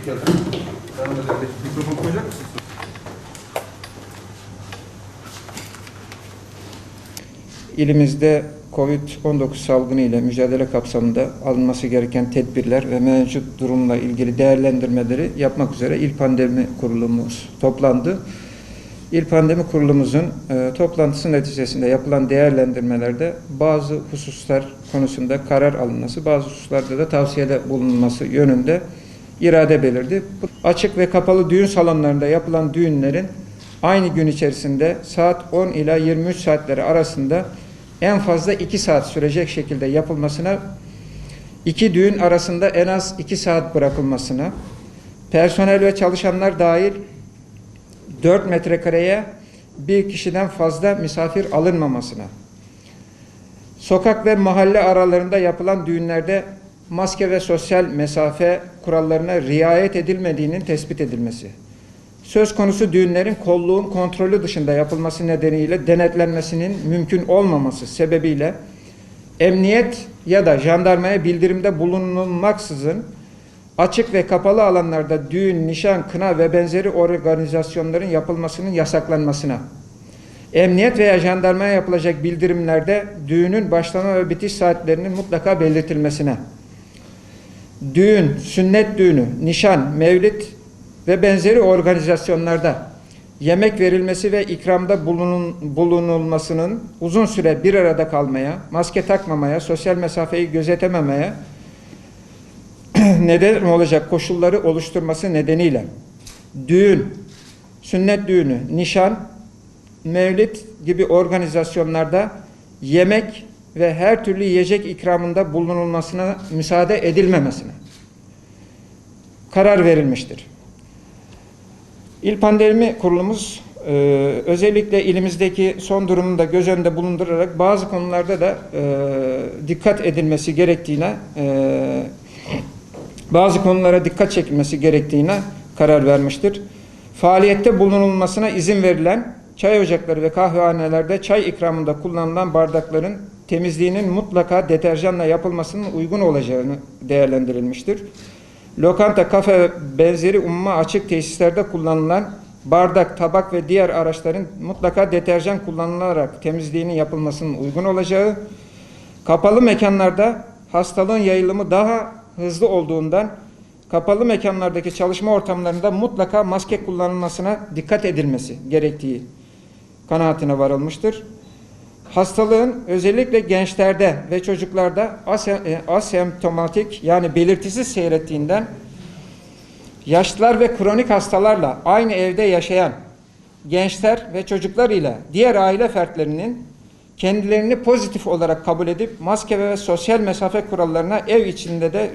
Hoş geldin. Devam edelim. Mikrofon koyacak mısın? İlimizde COVID-19 salgını ile mücadele kapsamında alınması gereken tedbirler ve mevcut durumla ilgili değerlendirmeleri yapmak üzere İl Pandemi Kurulumuz toplandı. İl Pandemi Kurulumuzun toplantısı neticesinde yapılan değerlendirmelerde bazı hususlar konusunda karar alınması, bazı hususlarda da tavsiyede bulunması yönünde irade belirdi. Açık ve kapalı düğün salonlarında yapılan düğünlerin aynı gün içerisinde saat 10 ila 23 saatleri arasında en fazla 2 saat sürecek şekilde yapılmasına, 2 düğün arasında en az 2 saat bırakılmasına, personel ve çalışanlar dahil 4 metrekareye bir kişiden fazla misafir alınmamasına, sokak ve mahalle aralarında yapılan düğünlerde maske ve sosyal mesafe kurallarına riayet edilmediğinin tespit edilmesi, söz konusu düğünlerin kolluğun kontrolü dışında yapılması nedeniyle denetlenmesinin mümkün olmaması sebebiyle emniyet ya da jandarmaya bildirimde bulunulmaksızın açık ve kapalı alanlarda düğün, nişan, kına ve benzeri organizasyonların yapılmasının yasaklanmasına, emniyet veya jandarmaya yapılacak bildirimlerde düğünün başlama ve bitiş saatlerinin mutlaka belirtilmesine, düğün, sünnet düğünü, nişan, mevlid ve benzeri organizasyonlarda yemek verilmesi ve ikramda bulunulmasının uzun süre bir arada kalmaya, maske takmamaya, sosyal mesafeyi gözetememeye neden olacak koşulları oluşturması nedeniyle düğün, sünnet düğünü, nişan, mevlid gibi organizasyonlarda yemek ve her türlü yiyecek ikramında bulunulmasına müsaade edilmemesine karar verilmiştir. İl Pandemi Kurulumuz özellikle ilimizdeki son durumunu da göz önünde bulundurarak bazı konularda da dikkat edilmesi gerektiğine, bazı konulara dikkat çekilmesi gerektiğine karar vermiştir. Faaliyette bulunulmasına izin verilen çay ocakları ve kahvehanelerde çay ikramında kullanılan bardakların temizliğinin mutlaka deterjanla yapılmasının uygun olacağını değerlendirilmiştir. Lokanta, kafe ve benzeri umuma açık tesislerde kullanılan bardak, tabak ve diğer araçların mutlaka deterjan kullanılarak temizliğinin yapılmasının uygun olacağı, kapalı mekanlarda hastalığın yayılımı daha hızlı olduğundan kapalı mekanlardaki çalışma ortamlarında mutlaka maske kullanılmasına dikkat edilmesi gerektiği kanaatine varılmıştır. Hastalığın özellikle gençlerde ve çocuklarda asemptomatik yani belirtisiz seyrettiğinden yaşlılar ve kronik hastalarla aynı evde yaşayan gençler ve çocuklar ile diğer aile fertlerinin kendilerini pozitif olarak kabul edip maske ve sosyal mesafe kurallarına ev içinde de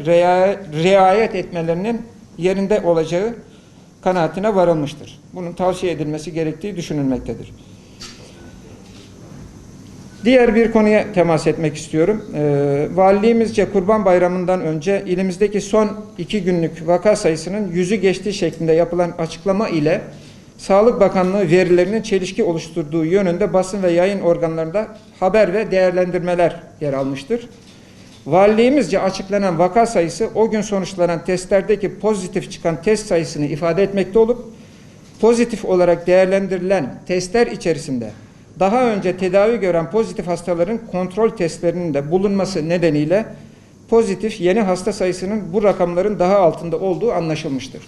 riayet etmelerinin yerinde olacağı kanaatine varılmıştır. Bunun tavsiye edilmesi gerektiği düşünülmektedir. Diğer bir konuya temas etmek istiyorum. Valiliğimizce Kurban Bayramı'ndan önce ilimizdeki son 2 günlük vaka sayısının 100'ü geçtiği şeklinde yapılan açıklama ile Sağlık Bakanlığı verilerinin çelişki oluşturduğu yönünde basın ve yayın organlarında haber ve değerlendirmeler yer almıştır. Valiliğimizce açıklanan vaka sayısı o gün sonuçlanan testlerdeki pozitif çıkan test sayısını ifade etmekte olup pozitif olarak değerlendirilen testler içerisinde daha önce tedavi gören pozitif hastaların kontrol testlerinin de bulunması nedeniyle pozitif yeni hasta sayısının bu rakamların daha altında olduğu anlaşılmıştır.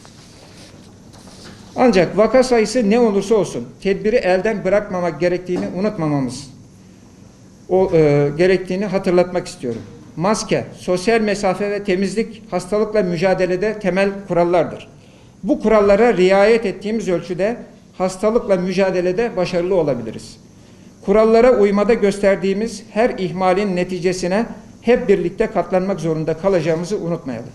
Ancak vaka sayısı ne olursa olsun tedbiri elden bırakmamak gerektiğini unutmamamız gerektiğini hatırlatmak istiyorum. Maske, sosyal mesafe ve temizlik hastalıkla mücadelede temel kurallardır. Bu kurallara riayet ettiğimiz ölçüde hastalıkla mücadelede başarılı olabiliriz. Kurallara uymada gösterdiğimiz her ihmalin neticesine hep birlikte katlanmak zorunda kalacağımızı unutmayalım.